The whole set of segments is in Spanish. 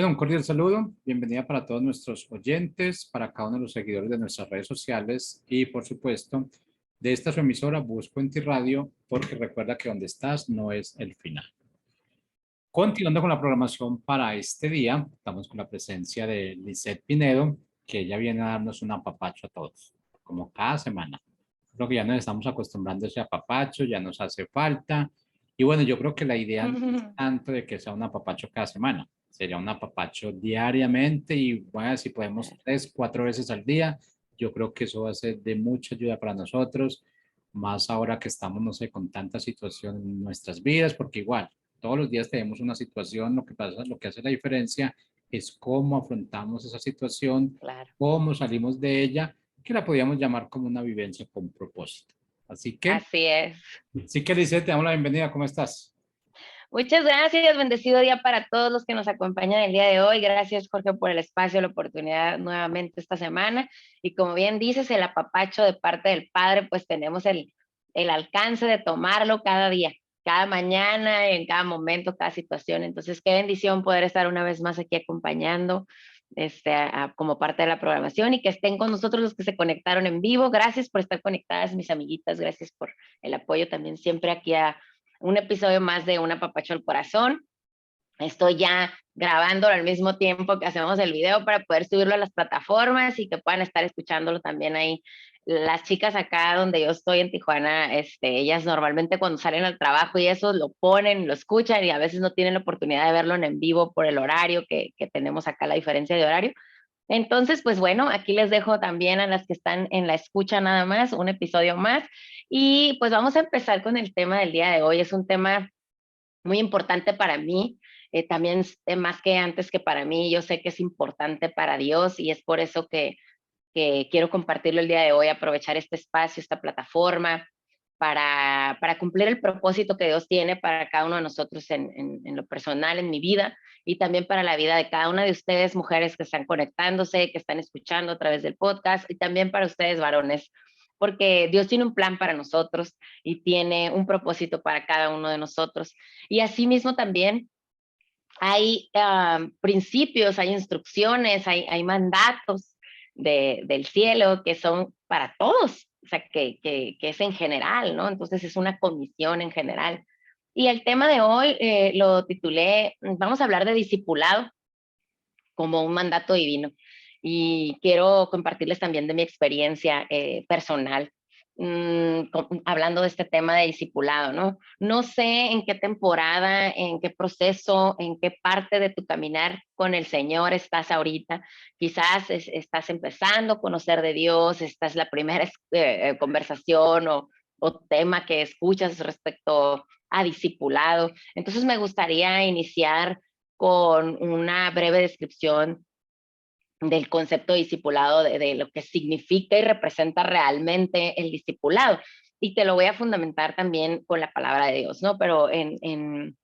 Bueno, un cordial saludo, bienvenida para todos nuestros oyentes, para cada uno de los seguidores de nuestras redes sociales y, por supuesto, de esta su emisora Busco en Ti Radio, porque recuerda que donde estás no es el final. Continuando con la programación para este día, estamos con la presencia de Lisette Pinedo, que ella viene a darnos un apapacho a todos, como cada semana. Creo que ya nos estamos acostumbrando a ese apapacho, ya nos hace falta. Y bueno, yo creo que la idea no es tanto de que sea un apapacho cada semana, sería un apapacho diariamente y bueno, si podemos 3, 4 veces al día, yo creo que eso va a ser de mucha ayuda para nosotros, más ahora que estamos, no sé, con tanta situación en nuestras vidas, porque igual todos los días tenemos una situación, lo que pasa, lo que hace la diferencia es cómo afrontamos esa situación, Claro, cómo salimos de ella, que la podríamos llamar como una vivencia con propósito. así es. Así que Lice, te damos la bienvenida, ¿cómo estás? Muchas gracias, bendecido día para todos los que nos acompañan el día de hoy. Gracias, Jorge, por el espacio, la oportunidad nuevamente esta semana. Y como bien dices, el apapacho de parte del Padre, pues tenemos el alcance de tomarlo cada día, cada mañana, en cada momento, cada situación. Entonces, qué bendición poder estar una vez más aquí acompañando como parte de la programación y que estén con nosotros los que se conectaron en vivo. Gracias por estar conectadas, mis amiguitas. Gracias por el apoyo también siempre aquí a un episodio más de Un Apapacho al Corazón. Estoy ya grabándolo al mismo tiempo que hacemos el video para poder subirlo a las plataformas y que puedan estar escuchándolo también ahí. Las chicas acá donde yo estoy en Tijuana, ellas normalmente cuando salen al trabajo y eso lo ponen, lo escuchan y a veces no tienen la oportunidad de verlo en vivo por el horario que tenemos acá, la diferencia de horario. Entonces, pues bueno, aquí les dejo también a las que están en la escucha nada más, un episodio más. Y pues vamos a empezar con el tema del día de hoy. Es un tema muy importante para mí, también más que antes que para mí, yo sé que es importante para Dios y es por eso que quiero compartirlo el día de hoy, aprovechar este espacio, esta plataforma, para cumplir el propósito que Dios tiene para cada uno de nosotros en lo personal, en mi vida, y también para la vida de cada una de ustedes, mujeres que están conectándose, que están escuchando a través del podcast, y también para ustedes, varones, porque Dios tiene un plan para nosotros y tiene un propósito para cada uno de nosotros. Y asimismo también hay principios, hay instrucciones, hay mandatos del cielo que son para todos, o sea, que es en general, ¿no? Entonces es una comisión en general. Y el tema de hoy lo titulé, vamos a hablar de discipulado como un mandato divino. Y quiero compartirles también de mi experiencia personal, hablando de este tema de discipulado, ¿no? No sé en qué temporada, en qué proceso, en qué parte de tu caminar con el Señor estás ahorita. Quizás estás empezando a conocer de Dios, esta es la primera conversación o tema que escuchas respecto a discipulado. Entonces me gustaría iniciar con una breve descripción del concepto de discipulado, de lo que significa y representa realmente el discipulado. Y te lo voy a fundamentar también con la palabra de Dios, ¿no? Pero en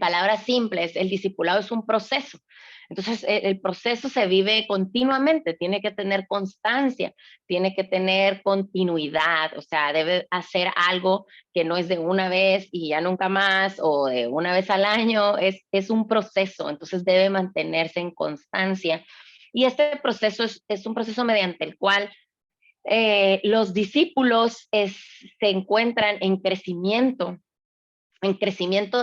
palabras simples, el discipulado es un proceso. Entonces, el proceso se vive continuamente, tiene que tener constancia, tiene que tener continuidad, o sea, debe hacer algo que no es de una vez y ya nunca más, o de una vez al año, es un proceso, entonces debe mantenerse en constancia. Y este proceso es un proceso mediante el cual los discípulos se encuentran en crecimiento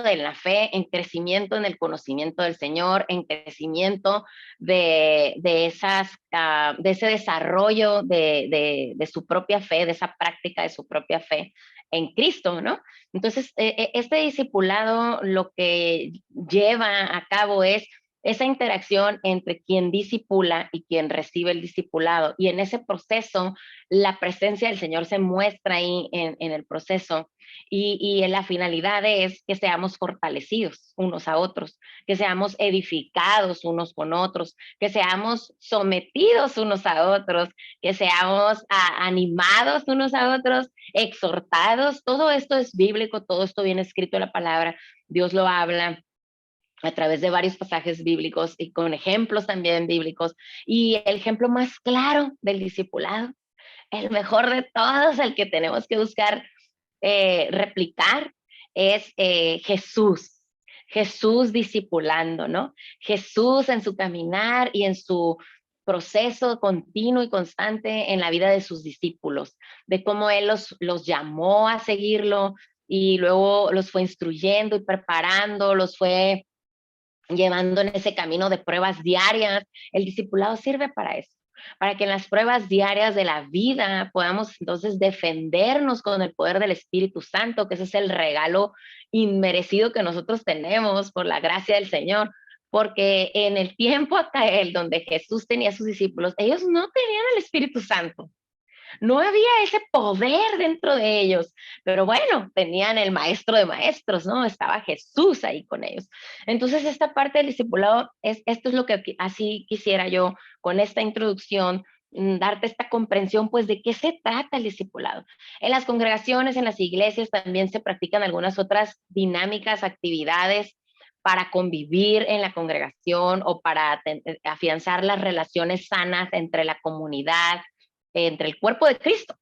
de la fe, en crecimiento en el conocimiento del Señor, en crecimiento de ese desarrollo de su propia fe, de esa práctica de su propia fe en Cristo, ¿no? Entonces, este discipulado lo que lleva a cabo es esa interacción entre quien discipula y quien recibe el discipulado. Y en ese proceso, la presencia del Señor se muestra ahí en el proceso y la finalidad es que seamos fortalecidos unos a otros, que seamos edificados unos con otros, que seamos sometidos unos a otros, que seamos animados unos a otros, exhortados. Todo esto es bíblico, todo esto viene escrito en la palabra. Dios lo habla a través de varios pasajes bíblicos y con ejemplos también bíblicos. Y el ejemplo más claro del discipulado, el mejor de todos, el que tenemos que buscar replicar es Jesús. Jesús discipulando, ¿no? Jesús en su caminar y en su proceso continuo y constante en la vida de sus discípulos, de cómo Él los llamó a seguirlo y luego los fue instruyendo y preparando, los fue llevando en ese camino de pruebas diarias. El discipulado sirve para eso, para que en las pruebas diarias de la vida podamos entonces defendernos con el poder del Espíritu Santo, que ese es el regalo inmerecido que nosotros tenemos por la gracia del Señor. Porque en el tiempo acá, donde Jesús tenía a sus discípulos, ellos no tenían el Espíritu Santo. No había ese poder dentro de ellos, pero bueno, tenían el maestro de maestros, ¿no? Estaba Jesús ahí con ellos. Entonces, esta parte del discipulado, esto es lo que así quisiera yo con esta introducción, darte esta comprensión, pues, de qué se trata el discipulado. En las congregaciones, en las iglesias, también se practican algunas otras dinámicas, actividades para convivir en la congregación o para afianzar las relaciones sanas entre la comunidad, entre el cuerpo de Cristo,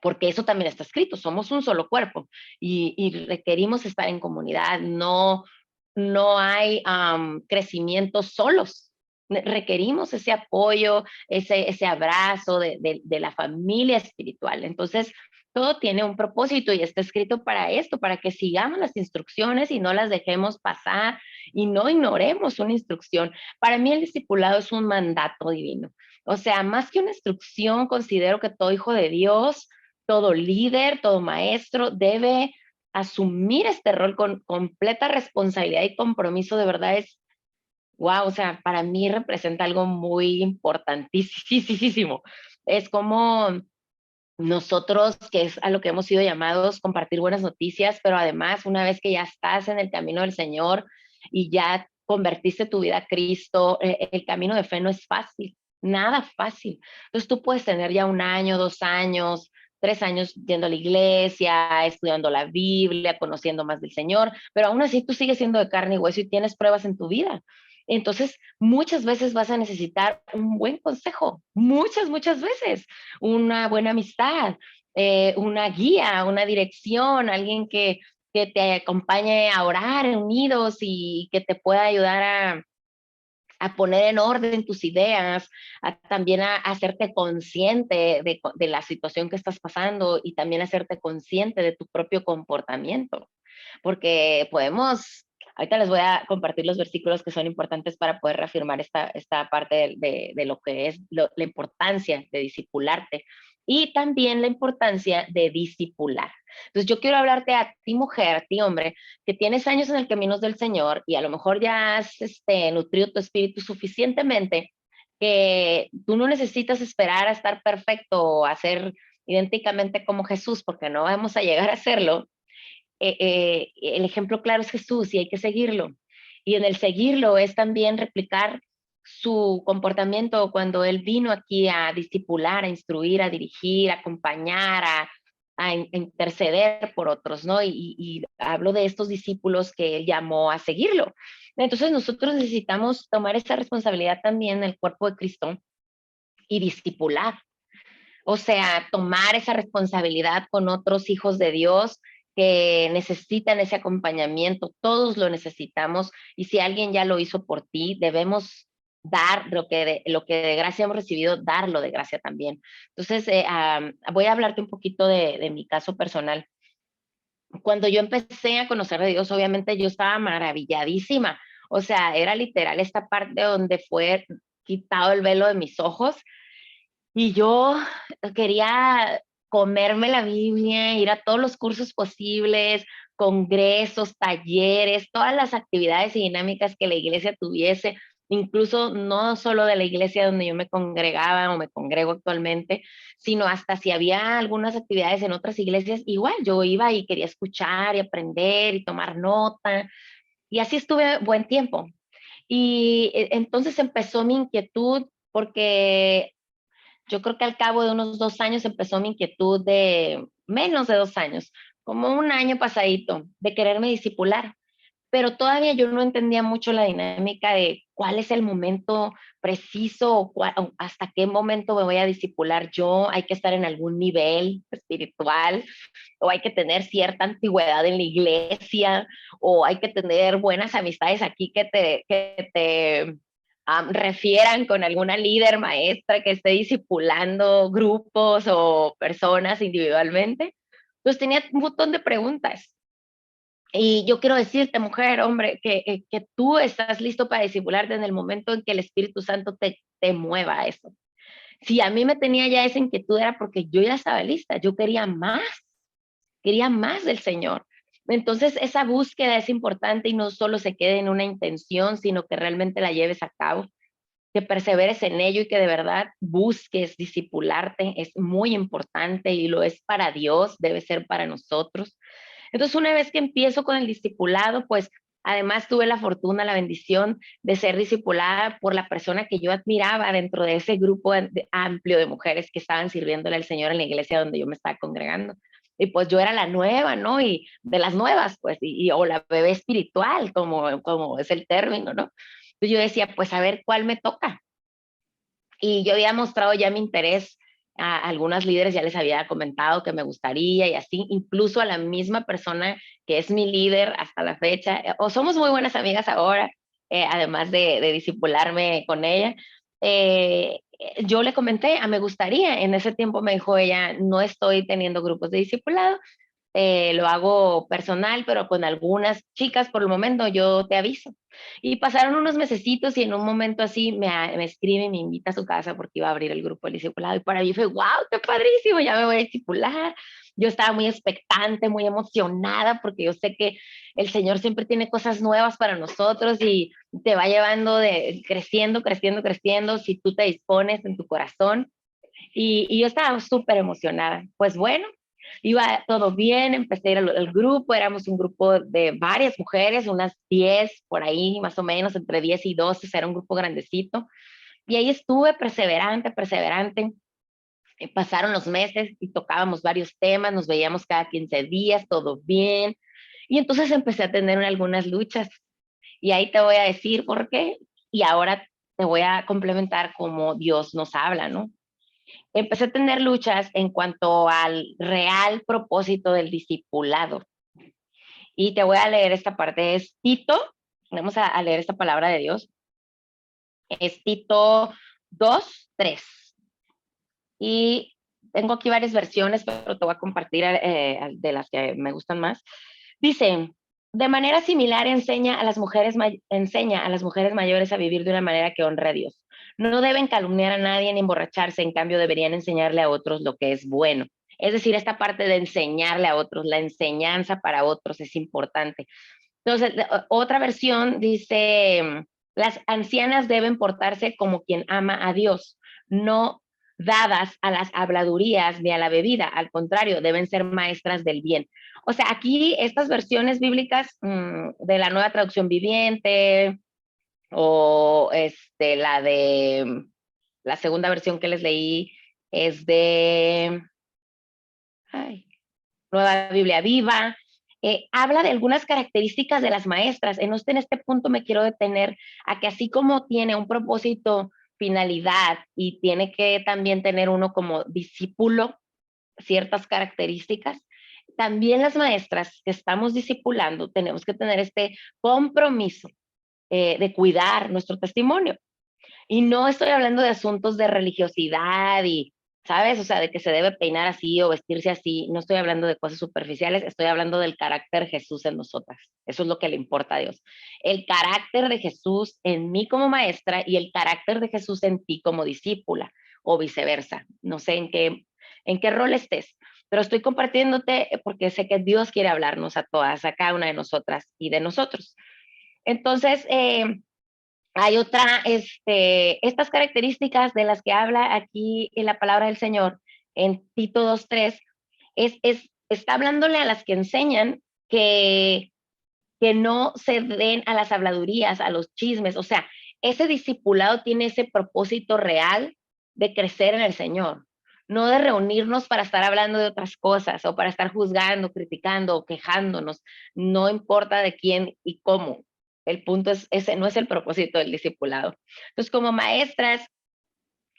porque eso también está escrito, somos un solo cuerpo y requerimos estar en comunidad, no hay crecimiento solos, requerimos ese apoyo, ese abrazo de la familia espiritual. Entonces, todo tiene un propósito y está escrito para esto, para que sigamos las instrucciones y no las dejemos pasar y no ignoremos una instrucción. Para mí el discipulado es un mandato divino. O sea, más que una instrucción, considero que todo hijo de Dios, todo líder, todo maestro debe asumir este rol con completa responsabilidad y compromiso. De verdad es, wow, o sea, para mí representa algo muy importantísimo. Es como nosotros, que es a lo que hemos sido llamados, compartir buenas noticias, pero además, una vez que ya estás en el camino del Señor y ya convertiste tu vida a Cristo, el camino de fe no es fácil, nada fácil. Entonces tú puedes tener ya 1 año, 2 años, 3 años yendo a la iglesia, estudiando la Biblia, conociendo más del Señor, pero aún así tú sigues siendo de carne y hueso y tienes pruebas en tu vida. Entonces, muchas veces vas a necesitar un buen consejo, muchas veces, una buena amistad, una guía, una dirección, alguien que te acompañe a orar unidos y que te pueda ayudar a poner en orden tus ideas, también a hacerte consciente de la situación que estás pasando y también hacerte consciente de tu propio comportamiento. Porque podemos, ahorita les voy a compartir los versículos que son importantes para poder reafirmar esta parte de lo que es la importancia de discipularte y también la importancia de discipular. Entonces yo quiero hablarte a ti mujer, a ti hombre, que tienes años en el camino del Señor y a lo mejor ya has nutrido tu espíritu suficientemente que tú no necesitas esperar a estar perfecto o a ser idénticamente como Jesús, porque no vamos a llegar a hacerlo. El ejemplo claro es Jesús y hay que seguirlo. Y en el seguirlo es también replicar su comportamiento cuando Él vino aquí a discipular, a instruir, a dirigir, a acompañar, a interceder por otros, ¿no? Y hablo de estos discípulos que Él llamó a seguirlo. Entonces nosotros necesitamos tomar esa responsabilidad también en el cuerpo de Cristo y discipular. O sea, tomar esa responsabilidad con otros hijos de Dios que necesitan ese acompañamiento. Todos lo necesitamos y si alguien ya lo hizo por ti, debemos dar lo que de gracia hemos recibido, darlo de gracia también. Entonces, voy a hablarte un poquito de mi caso personal. Cuando yo empecé a conocer a Dios, obviamente yo estaba maravilladísima. O sea, era literal esta parte donde fue quitado el velo de mis ojos y yo quería comerme la Biblia, ir a todos los cursos posibles, congresos, talleres, todas las actividades y dinámicas que la iglesia tuviese, incluso no solo de la iglesia donde yo me congregaba o me congrego actualmente, sino hasta si había algunas actividades en otras iglesias, igual yo iba y quería escuchar y aprender y tomar nota. Y así estuve buen tiempo. Y entonces empezó mi inquietud porque yo creo que al cabo de unos 2 años empezó mi inquietud de menos de 2 años, como 1 año pasadito, de quererme discipular. Pero todavía yo no entendía mucho la dinámica de cuál es el momento preciso o hasta qué momento me voy a discipular yo. Hay que estar en algún nivel espiritual o hay que tener cierta antigüedad en la iglesia o hay que tener buenas amistades aquí que te refieran con alguna líder maestra que esté discipulando grupos o personas individualmente. Entonces tenía un montón de preguntas. Y yo quiero decirte, mujer, hombre, que tú estás listo para discipularte en el momento en que el Espíritu Santo te mueva a eso. Si a mí me tenía ya esa inquietud era porque yo ya estaba lista, yo quería más del Señor. Entonces esa búsqueda es importante y no solo se quede en una intención, sino que realmente la lleves a cabo, que perseveres en ello y que de verdad busques discipularte. Es muy importante y lo es para Dios, debe ser para nosotros. Entonces, una vez que empiezo con el discipulado, pues además tuve la fortuna, la bendición de ser discipulada por la persona que yo admiraba dentro de ese grupo amplio de mujeres que estaban sirviéndole al Señor en la iglesia donde yo me estaba congregando. Y pues yo era la nueva, ¿no? Y de las nuevas, pues, o la bebé espiritual, como es el término, ¿no? Entonces yo decía, pues a ver cuál me toca. Y yo había mostrado ya mi interés a algunas líderes, ya les había comentado que me gustaría y así, incluso a la misma persona que es mi líder hasta la fecha, o somos muy buenas amigas ahora, además de disipularme con ella. Yo le comenté, me gustaría, en ese tiempo me dijo ella, no estoy teniendo grupos de discipulado, lo hago personal, pero con algunas chicas por el momento yo te aviso. Y pasaron unos mesecitos y en un momento así me escribe y me invita a su casa porque iba a abrir el grupo del discipulado. Y para mí fue, wow, qué padrísimo, ya me voy a discipular. Yo estaba muy expectante, muy emocionada porque yo sé que el Señor siempre tiene cosas nuevas para nosotros y te va llevando creciendo, creciendo, creciendo si tú te dispones en tu corazón. Y yo estaba súper emocionada. Pues bueno, iba todo bien, empecé a ir al grupo, éramos un grupo de varias mujeres, unas 10 por ahí, más o menos, entre 10 y 12, era un grupo grandecito. Y ahí estuve perseverante, perseverante. Pasaron los meses y tocábamos varios temas, nos veíamos cada 15 días, todo bien. Y entonces empecé a tener algunas luchas. Y ahí te voy a decir por qué. Y ahora te voy a complementar cómo Dios nos habla, ¿no? Empecé a tener luchas en cuanto al real propósito del discipulado. Y te voy a leer esta parte, es Tito, vamos a leer esta palabra de Dios, es Tito 2:3. Y tengo aquí varias versiones, pero te voy a compartir de las que me gustan más. Dice, de manera similar enseña a las mujeres mayores a vivir de una manera que honre a Dios. No deben calumniar a nadie ni emborracharse, en cambio deberían enseñarle a otros lo que es bueno. Es decir, esta parte de enseñarle a otros, la enseñanza para otros es importante. Entonces, otra versión dice, las ancianas deben portarse como quien ama a Dios, no dadas a las habladurías ni a la bebida, al contrario, deben ser maestras del bien. O sea, aquí estas versiones bíblicas de la Nueva Traducción Viviente o la segunda versión que les leí es de Nueva Biblia Viva, habla de algunas características de las maestras. En este punto me quiero detener a que así como tiene un propósito, finalidad y tiene que también tener uno como discípulo ciertas características, también las maestras que estamos discipulando tenemos que tener este compromiso de cuidar nuestro testimonio. Y no estoy hablando de asuntos de religiosidad y, ¿sabes? O sea, de que se debe peinar así o vestirse así. No estoy hablando de cosas superficiales, estoy hablando del carácter de Jesús en nosotras. Eso es lo que le importa a Dios. El carácter de Jesús en mí como maestra y el carácter de Jesús en ti como discípula o viceversa. No sé en qué rol estés, pero estoy compartiéndote porque sé que Dios quiere hablarnos a todas, a cada una de nosotras y de nosotros. Entonces, hay estas características de las que habla aquí en la palabra del Señor, en Tito 2:3, está hablándole a las que enseñan que no se den a las habladurías, a los chismes. O sea, ese discipulado tiene ese propósito real de crecer en el Señor, no de reunirnos para estar hablando de otras cosas o para estar juzgando, criticando o quejándonos, no importa de quién y cómo. el punto es, ese no es el propósito del discipulado. Entonces, como maestras,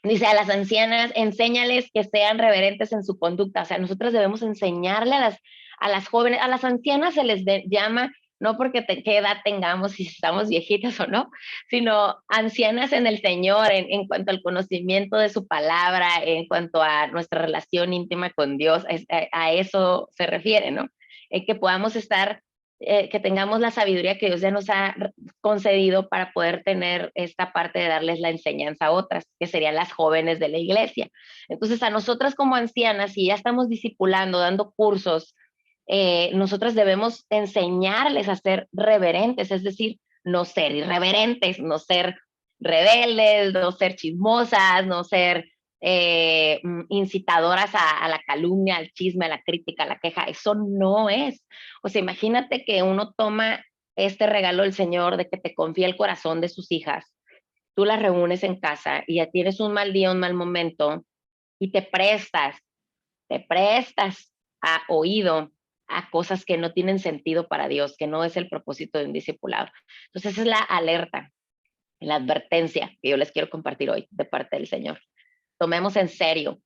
dice a las ancianas, enséñales que sean reverentes en su conducta. O sea, nosotros debemos enseñarle a las jóvenes, a las ancianas se les llama, no porque qué edad tengamos, si estamos viejitas o no, sino ancianas en el Señor, en cuanto al conocimiento de su palabra, en cuanto a nuestra relación íntima con Dios, a eso se refiere, ¿no? Que podamos estar, que tengamos la sabiduría que Dios ya nos ha concedido para poder tener esta parte de darles la enseñanza a otras, que serían las jóvenes de la iglesia. Entonces, a nosotras como ancianas, si ya estamos discipulando, dando cursos, nosotras debemos enseñarles a ser reverentes, es decir, no ser irreverentes, no ser rebeldes, no ser chismosas, no ser incitadoras a la calumnia, al chisme, a la crítica, a la queja. Eso no es. O sea, imagínate que uno toma este regalo del Señor de que te confía el corazón de sus hijas, tú las reúnes en casa y ya tienes un mal día, un mal momento y te prestas a oído a cosas que no tienen sentido para Dios, que no es el propósito de un discipulado. Entonces esa es la alerta, la advertencia que yo les quiero compartir hoy de parte del Señor. Tomemos en serio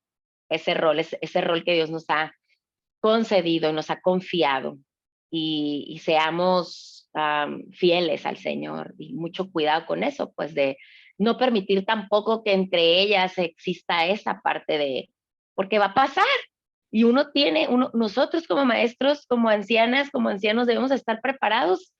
ese rol que Dios nos ha concedido y nos ha confiado y seamos fieles al Señor y mucho cuidado con eso, pues de no permitir tampoco que entre ellas exista esa parte de, porque va a pasar y nosotros como maestros, como ancianas, como ancianos debemos estar preparados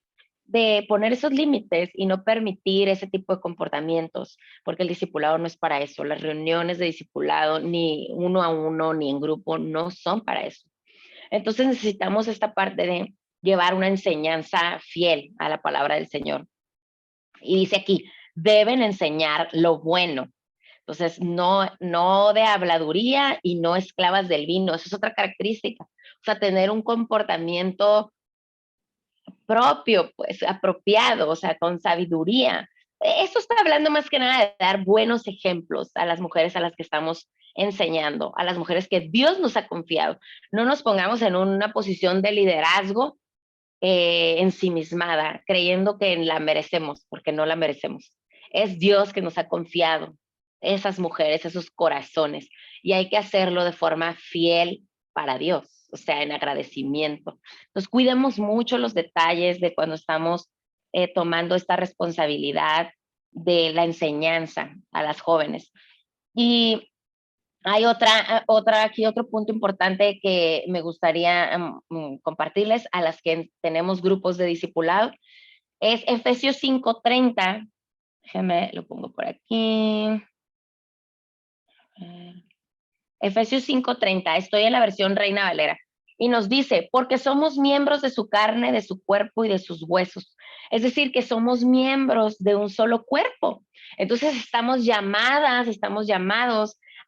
de poner esos límites y no permitir ese tipo de comportamientos, porque el discipulado no es para eso, las reuniones de discipulado ni uno a uno ni en grupo no son para eso. Entonces necesitamos esta parte de llevar una enseñanza fiel a la palabra del Señor. Y dice aquí, deben enseñar lo bueno. Entonces, no de habladuría y no esclavas del vino. Eso es otra característica. O sea, tener un comportamiento propio, pues apropiado, o sea, con sabiduría. Esto está hablando más que nada de dar buenos ejemplos a las mujeres a las que estamos enseñando, a las mujeres que Dios nos ha confiado. No nos pongamos en una posición de liderazgo ensimismada, creyendo que la merecemos, porque no la merecemos. Es Dios que nos ha confiado esas mujeres, esos corazones, y hay que hacerlo de forma fiel para Dios, o sea, en agradecimiento. Entonces, cuidemos mucho los detalles de cuando estamos tomando esta responsabilidad de la enseñanza a las jóvenes. Y hay aquí otro punto importante que me gustaría compartirles a las que tenemos grupos de discipulado. Es Efesios 5:30. Déjeme, lo pongo por aquí. Efesios 5:30. Estoy en la versión Reina Valera. Y nos dice, porque somos miembros de su carne, de su cuerpo y de sus huesos. Es decir, que somos miembros de un solo cuerpo. Entonces estamos llamados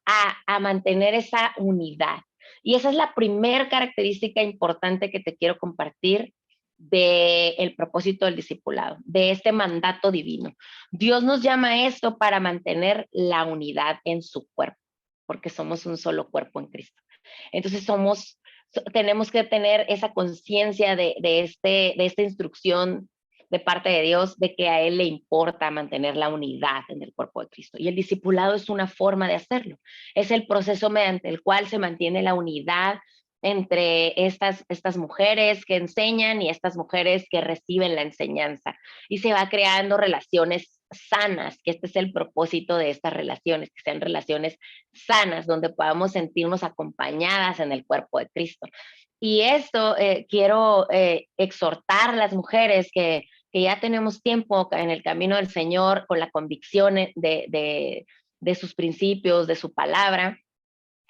a mantener esa unidad. Y esa es la primera característica importante que te quiero compartir del propósito del discipulado, de este mandato divino. Dios nos llama a esto para mantener la unidad en su cuerpo, porque somos un solo cuerpo en Cristo. Entonces tenemos que tener esa conciencia de esta instrucción de parte de Dios, de que a Él le importa mantener la unidad en el cuerpo de Cristo. Y el discipulado es una forma de hacerlo. Es el proceso mediante el cual se mantiene la unidad entre estas mujeres que enseñan y estas mujeres que reciben la enseñanza. Y se va creando relaciones sanas, que este es el propósito de estas relaciones, que sean relaciones sanas, donde podamos sentirnos acompañadas en el cuerpo de Cristo. Y esto quiero exhortar a las mujeres que ya tenemos tiempo en el camino del Señor, con la convicción de sus principios, de su palabra,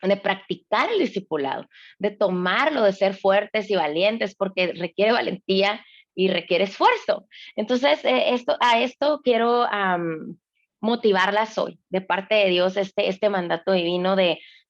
de practicar el discipulado, de tomarlo, de ser fuertes y valientes, porque requiere valentía y requiere esfuerzo. Entonces, a esto quiero motivarlas hoy, de parte de Dios, este mandato divino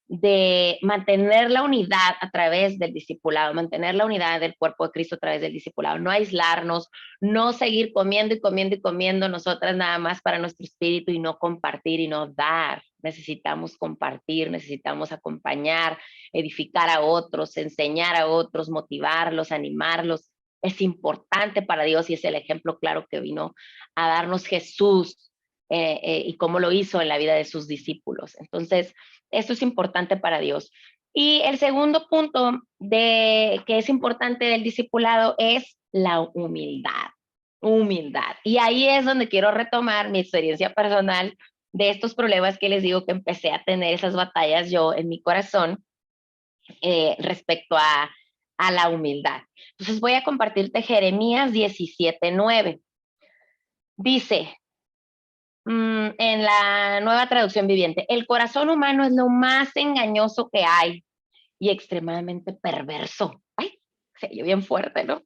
de mantener la unidad a través del discipulado, mantener la unidad del cuerpo de Cristo a través del discipulado, no aislarnos, no seguir comiendo y comiendo y comiendo nosotras nada más para nuestro espíritu y no compartir y no dar. Necesitamos compartir, necesitamos acompañar, edificar a otros, enseñar a otros, motivarlos, animarlos, es importante para Dios y es el ejemplo claro que vino a darnos Jesús y cómo lo hizo en la vida de sus discípulos. Entonces, esto es importante para Dios. Y el segundo punto que es importante del discipulado es la humildad. Humildad. Y ahí es donde quiero retomar mi experiencia personal de estos problemas que les digo que empecé a tener esas batallas yo en mi corazón respecto a la humildad. Entonces voy a compartirte Jeremías 17:9. Dice en la Nueva Traducción Viviente, el corazón humano es lo más engañoso que hay y extremadamente perverso. Ay, se oyó bien fuerte, ¿no?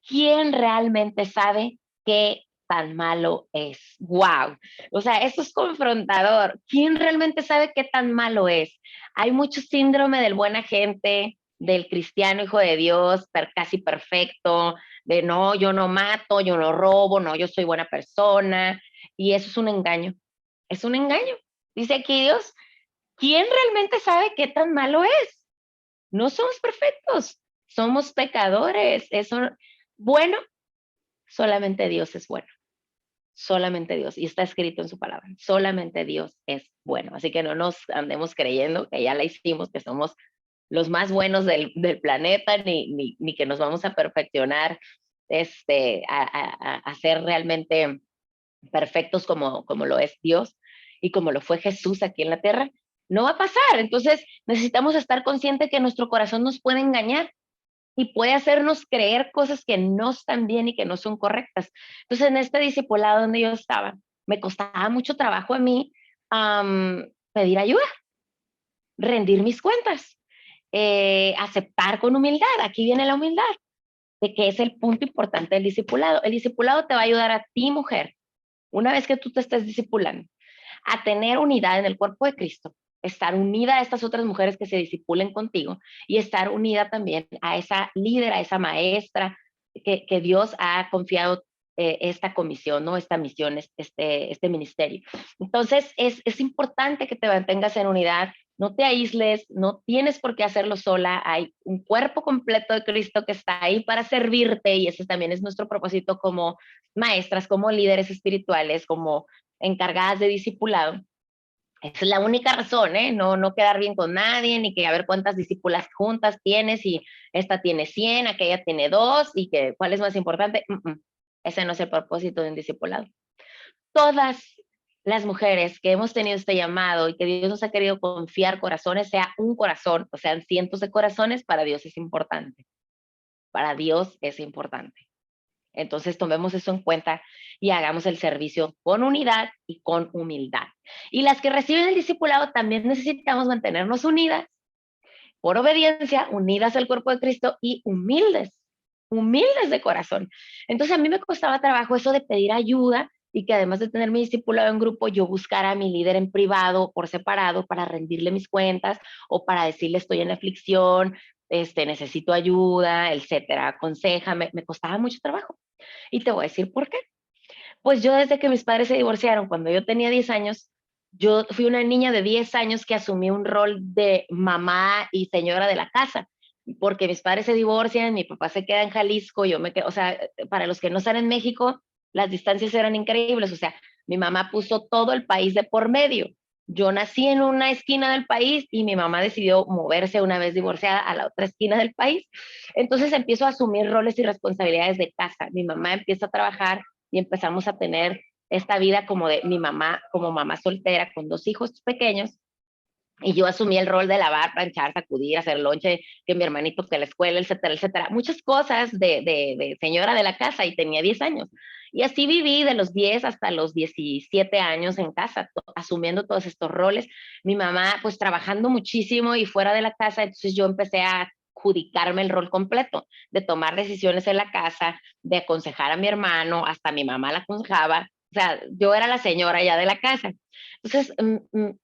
¿Quién realmente sabe qué tan malo es? ¡Wow! O sea, esto es confrontador. ¿Quién realmente sabe qué tan malo es? Hay mucho síndrome del buen agente, del cristiano hijo de Dios, casi perfecto, de no, yo no mato, yo no robo, no, yo soy buena persona. Y eso es un engaño. Es un engaño. Dice aquí Dios, ¿quién realmente sabe qué tan malo es? No somos perfectos, somos pecadores. Eso, bueno, solamente Dios es bueno. Solamente Dios. Y está escrito en su palabra. Solamente Dios es bueno. Así que no nos andemos creyendo que ya la hicimos, que somos los más buenos del planeta, ni que nos vamos a perfeccionar a ser realmente perfectos como lo es Dios y como lo fue Jesús aquí en la tierra. No va a pasar. Entonces necesitamos estar conscientes que nuestro corazón nos puede engañar y puede hacernos creer cosas que no están bien y que no son correctas. Entonces, en este discipulado donde yo estaba, me costaba mucho trabajo a mí pedir ayuda, rendir mis cuentas, aceptar con humildad. Aquí viene la humildad, de que es el punto importante del discipulado. El discipulado te va a ayudar a ti, mujer, una vez que tú te estés discipulando, a tener unidad en el cuerpo de Cristo, estar unida a estas otras mujeres que se discipulen contigo y estar unida también a esa líder, a esa maestra que Dios ha confiado esta comisión, ¿no? Esta misión, este ministerio. Entonces, es importante que te mantengas en unidad, no te aísles, no tienes por qué hacerlo sola, hay un cuerpo completo de Cristo que está ahí para servirte y ese también es nuestro propósito como maestras, como líderes espirituales, como encargadas de discipulado. Esa es la única razón, ¿eh? No quedar bien con nadie, ni que a ver cuántas discípulas juntas tienes y esta tiene 100, aquella tiene 2 y que cuál es más importante. Ese no es el propósito de un discipulado. Todas las mujeres que hemos tenido este llamado y que Dios nos ha querido confiar corazones, sea un corazón o sean cientos de corazones, para Dios es importante. Para Dios es importante. Entonces tomemos eso en cuenta y hagamos el servicio con unidad y con humildad. Y las que reciben el discipulado también necesitamos mantenernos unidas, por obediencia, unidas al cuerpo de Cristo y humildes, humildes de corazón. Entonces a mí me costaba trabajo eso de pedir ayuda y que además de tener mi discipulado en grupo, yo buscara a mi líder en privado, por separado, para rendirle mis cuentas o para decirle estoy en aflicción, necesito ayuda, etcétera, aconséjame. Me costaba mucho trabajo. Y te voy a decir por qué. Pues yo desde que mis padres se divorciaron, cuando yo tenía 10 años, yo fui una niña de 10 años que asumí un rol de mamá y señora de la casa, porque mis padres se divorcian, mi papá se queda en Jalisco, yo me quedo, o sea, para los que no están en México, las distancias eran increíbles, o sea, mi mamá puso todo el país de por medio. Yo nací en una esquina del país y mi mamá decidió moverse una vez divorciada a la otra esquina del país. Entonces empiezo a asumir roles y responsabilidades de casa. Mi mamá empieza a trabajar y empezamos a tener esta vida como de mi mamá, como mamá soltera con 2 hijos pequeños. Y yo asumí el rol de lavar, planchar, sacudir, hacer lonche, que mi hermanito, que la escuela, etcétera, etcétera. Muchas cosas de señora de la casa y tenía 10 años. Y así viví de los 10 hasta los 17 años en casa, asumiendo todos estos roles. Mi mamá pues trabajando muchísimo y fuera de la casa, entonces yo empecé a adjudicarme el rol completo, de tomar decisiones en la casa, de aconsejar a mi hermano, hasta mi mamá la aconsejaba. O sea, yo era la señora ya de la casa. Entonces,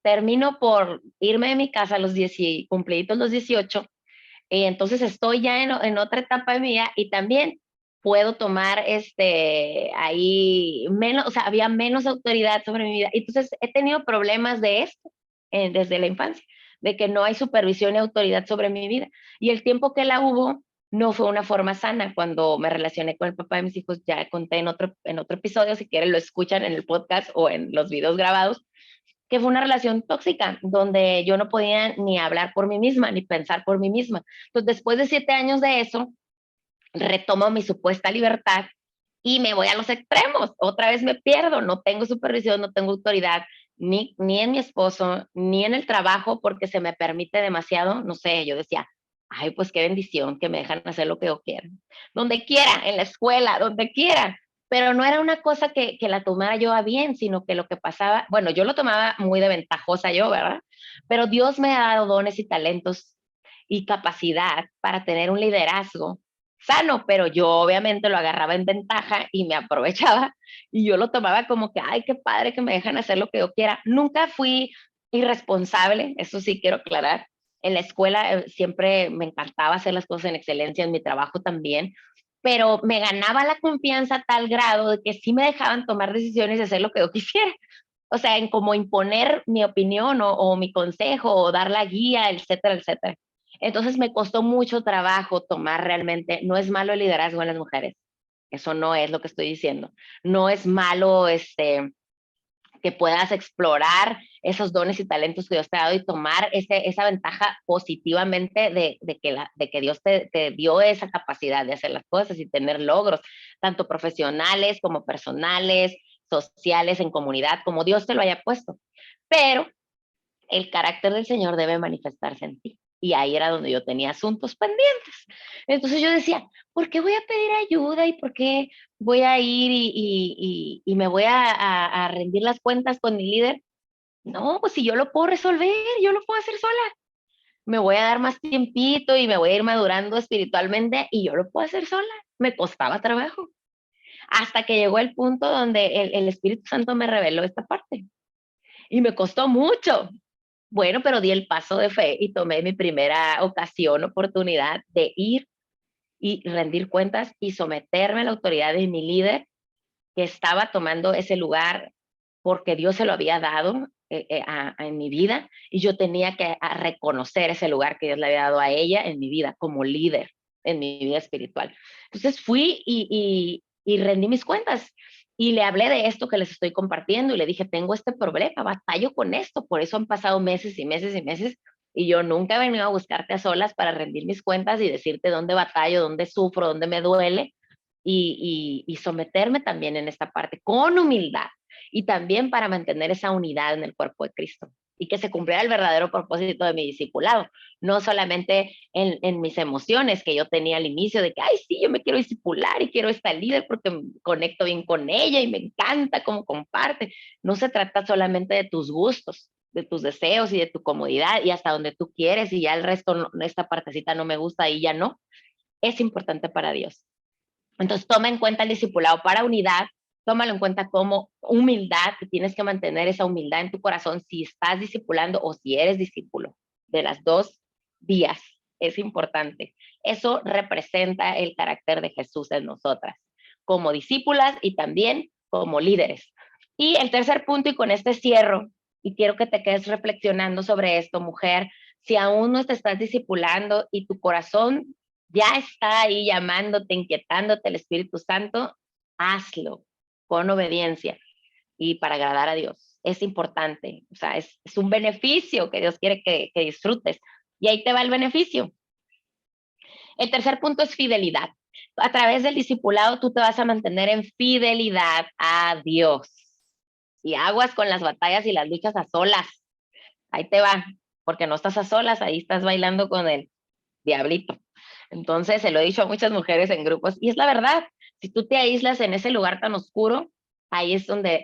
termino por irme de mi casa a los 10, cumpliditos los 18, y entonces estoy ya en otra etapa de mi vida y también puedo tomar ahí menos, o sea, había menos autoridad sobre mi vida. Entonces, he tenido problemas de esto desde la infancia, de que no hay supervisión y autoridad sobre mi vida. Y el tiempo que la hubo, no fue una forma sana. Cuando me relacioné con el papá de mis hijos, ya conté en otro episodio, si quieren lo escuchan en el podcast o en los videos grabados, que fue una relación tóxica, donde yo no podía ni hablar por mí misma, ni pensar por mí misma. Entonces, después de 7 años de eso, retomo mi supuesta libertad y me voy a los extremos. Otra vez me pierdo, no tengo supervisión, no tengo autoridad, ni en mi esposo, ni en el trabajo, porque se me permite demasiado. No sé, yo decía, ay, pues qué bendición que me dejan hacer lo que yo quiera. Donde quiera, en la escuela, donde quiera. Pero no era una cosa que la tomara yo a bien, sino que lo que pasaba, bueno, yo lo tomaba muy de ventajosa yo, ¿verdad? Pero Dios me ha dado dones y talentos y capacidad para tener un liderazgo sano, pero yo obviamente lo agarraba en ventaja y me aprovechaba y yo lo tomaba como que, ay, qué padre que me dejan hacer lo que yo quiera. Nunca fui irresponsable, eso sí quiero aclarar. En la escuela siempre me encantaba hacer las cosas en excelencia, en mi trabajo también, pero me ganaba la confianza a tal grado de que sí me dejaban tomar decisiones y hacer lo que yo quisiera. O sea, en como imponer mi opinión o mi consejo o dar la guía, etcétera, etcétera. Entonces me costó mucho trabajo tomar realmente, no es malo el liderazgo en las mujeres, eso no es lo que estoy diciendo, no es malo que puedas explorar esos dones y talentos que Dios te ha dado y tomar esa ventaja positivamente de que Dios te dio esa capacidad de hacer las cosas y tener logros, tanto profesionales como personales, sociales, en comunidad, como Dios te lo haya puesto. Pero el carácter del Señor debe manifestarse en ti. Y ahí era donde yo tenía asuntos pendientes. Entonces yo decía, ¿por qué voy a pedir ayuda y por qué voy a ir y me voy a rendir las cuentas con mi líder? No, pues si yo lo puedo resolver, yo lo puedo hacer sola. Me voy a dar más tiempito y me voy a ir madurando espiritualmente y yo lo puedo hacer sola. Me costaba trabajo. Hasta que llegó el punto donde el Espíritu Santo me reveló esta parte. Y me costó mucho, bueno, pero di el paso de fe y tomé mi primera ocasión, oportunidad de ir y rendir cuentas y someterme a la autoridad de mi líder que estaba tomando ese lugar porque Dios se lo había dado en mi vida y yo tenía que reconocer ese lugar que Dios le había dado a ella en mi vida como líder, en mi vida espiritual. Entonces fui y rendí mis cuentas y le hablé de esto que les estoy compartiendo y le dije, tengo este problema, batallo con esto, por eso han pasado meses y meses y meses y yo nunca he venido a buscarte a solas para rendir mis cuentas y decirte dónde batallo, dónde sufro, dónde me duele y someterme también en esta parte con humildad y también para mantener esa unidad en el cuerpo de Cristo y que se cumpliera el verdadero propósito de mi discipulado, no solamente en mis emociones que yo tenía al inicio de que, ay, sí, yo me quiero discipular y quiero esta líder porque conecto bien con ella y me encanta cómo comparte. No se trata solamente de tus gustos, de tus deseos y de tu comodidad y hasta donde tú quieres y ya el resto, esta partecita no me gusta y ya no. Es importante para Dios. Entonces, toma en cuenta el discipulado para unidad, tómalo en cuenta como humildad, que tienes que mantener esa humildad en tu corazón si estás discipulando o si eres discípulo, de las dos vías, es importante. Eso representa el carácter de Jesús en nosotras, como discípulas y también como líderes. Y el tercer punto, y con este cierro, y quiero que te quedes reflexionando sobre esto, mujer, si aún no te estás discipulando y tu corazón ya está ahí llamándote, inquietándote el Espíritu Santo, hazlo con obediencia y para agradar a Dios. Es importante, o sea, es un beneficio que Dios quiere que disfrutes. Y ahí te va el beneficio. El tercer punto es fidelidad. A través del discipulado tú te vas a mantener en fidelidad a Dios. Y aguas con las batallas y las luchas a solas. Ahí te va, porque no estás a solas, ahí estás bailando con el diablito. Entonces, se lo he dicho a muchas mujeres en grupos, y es la verdad, si tú te aíslas en ese lugar tan oscuro, ahí es donde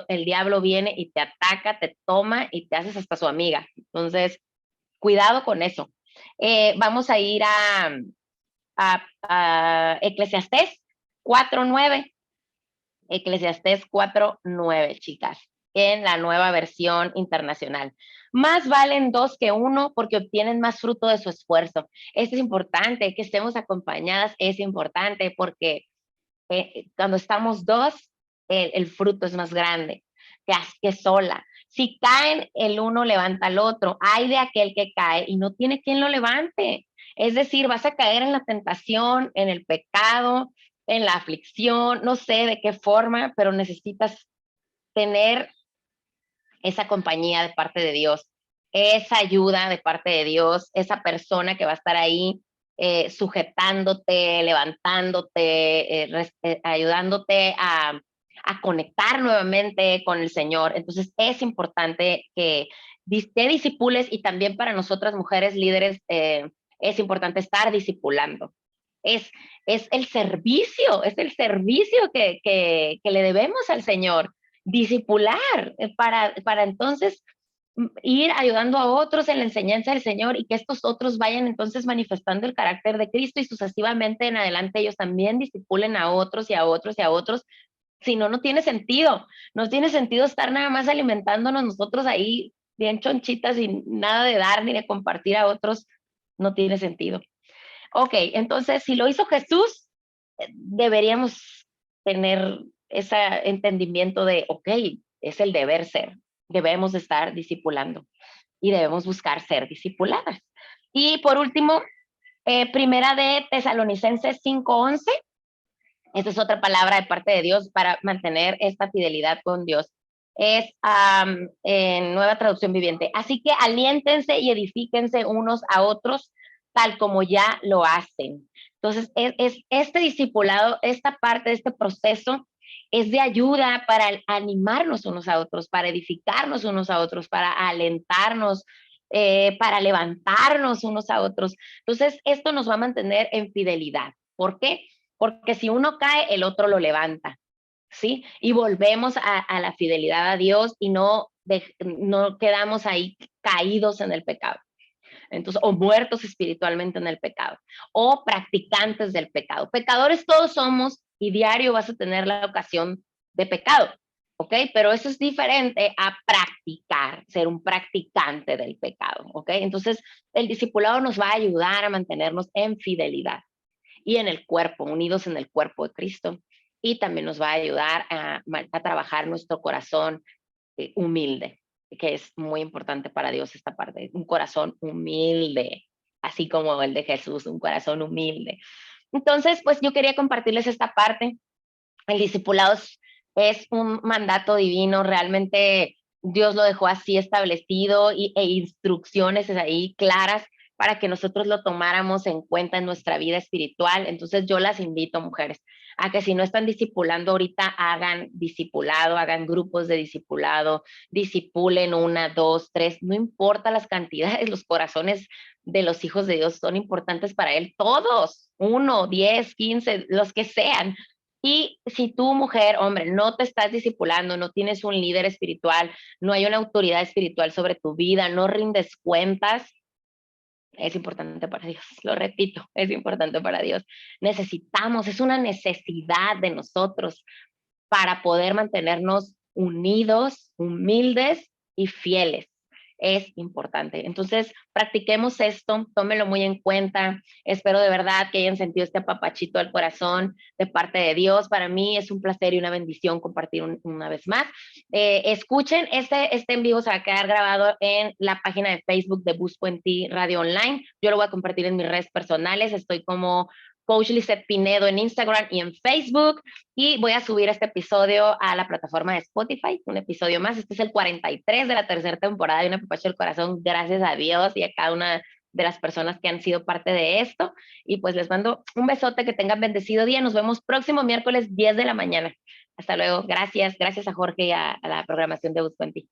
el diablo viene y te ataca, te toma y te haces hasta su amiga. Entonces, cuidado con eso. Vamos a ir a Eclesiastés 4:9. Eclesiastés 4:9, chicas, en la nueva versión internacional. Más valen dos que uno porque obtienen más fruto de su esfuerzo. Esto es importante, que estemos acompañadas es importante porque cuando estamos dos, el fruto es más grande que sola. Si caen, el uno levanta al otro. Hay de aquel que cae y no tiene quien lo levante. Es decir, vas a caer en la tentación, en el pecado, en la aflicción, no sé de qué forma, pero necesitas tener esa compañía de parte de Dios, esa ayuda de parte de Dios, esa persona que va a estar ahí sujetándote, levantándote, ayudándote a conectar nuevamente con el Señor. Entonces es importante que te disipules, y también para nosotras mujeres líderes es importante estar discipulando. Es, es el servicio que le debemos al Señor, discipular, para entonces ir ayudando a otros en la enseñanza del Señor, y que estos otros vayan entonces manifestando el carácter de Cristo, y sucesivamente en adelante ellos también discipulen a otros y a otros y a otros. Si no, no tiene sentido. No tiene sentido estar nada más alimentándonos nosotros ahí bien chonchitas y nada de dar ni de compartir a otros. No tiene sentido. Ok, entonces si lo hizo Jesús, deberíamos tener ese entendimiento de, ok, es el deber ser. Debemos estar discipulando y debemos buscar ser discipuladas. Y por último, primera de Tesalonicenses 5:11. Esta es otra palabra de parte de Dios para mantener esta fidelidad con Dios. Es en Nueva Traducción Viviente. Así que aliéntense y edifíquense unos a otros, tal como ya lo hacen. Entonces, este discipulado, esta parte de este proceso, es de ayuda para animarnos unos a otros, para edificarnos unos a otros, para alentarnos, para levantarnos unos a otros. Entonces, esto nos va a mantener en fidelidad. ¿Por qué? Porque si uno cae, el otro lo levanta, ¿sí? Y volvemos a la fidelidad a Dios, y no quedamos ahí caídos en el pecado. Entonces, o muertos espiritualmente en el pecado, o practicantes del pecado. Pecadores todos somos, y diario vas a tener la ocasión de pecado, ¿ok? Pero eso es diferente a practicar, ser un practicante del pecado, ¿ok? Entonces, el discipulado nos va a ayudar a mantenernos en fidelidad y en el cuerpo, unidos en el cuerpo de Cristo. Y también nos va a ayudar a trabajar nuestro corazón humilde, que es muy importante para Dios esta parte, un corazón humilde, así como el de Jesús, un corazón humilde. Entonces, pues yo quería compartirles esta parte. El discipulado es un mandato divino, realmente Dios lo dejó así establecido, e instrucciones ahí claras para que nosotros lo tomáramos en cuenta en nuestra vida espiritual. Entonces yo las invito, mujeres, a que si no están discipulando ahorita, hagan discipulado, hagan grupos de discipulado, discipulen 1, 2, 3, no importa las cantidades, los corazones de los hijos de Dios son importantes para Él, todos, 1, 10, 15, los que sean. Y si tú, mujer, hombre, no te estás discipulando, no tienes un líder espiritual, no hay una autoridad espiritual sobre tu vida, no rindes cuentas, es importante para Dios, lo repito, es importante para Dios. Necesitamos, es una necesidad de nosotros para poder mantenernos unidos, humildes y fieles. Es importante. Entonces, practiquemos esto, tómenlo muy en cuenta. Espero de verdad que hayan sentido este apapachito al corazón de parte de Dios. Para mí es un placer y una bendición compartir una vez más. Escuchen, este en vivo se va a quedar grabado en la página de Facebook de Busco en Ti Radio Online. Yo lo voy a compartir en mis redes personales. Estoy como Coach Lizeth Pinedo en Instagram y en Facebook. Y voy a subir este episodio a la plataforma de Spotify, un episodio más. Este es el 43 de la tercera temporada de Una Apapacho del Corazón. Gracias a Dios y a cada una de las personas que han sido parte de esto. Y pues les mando un besote, que tengan bendecido día. Nos vemos próximo miércoles 10 de la mañana. Hasta luego. Gracias. Gracias a Jorge y a la programación de Busco en Ti.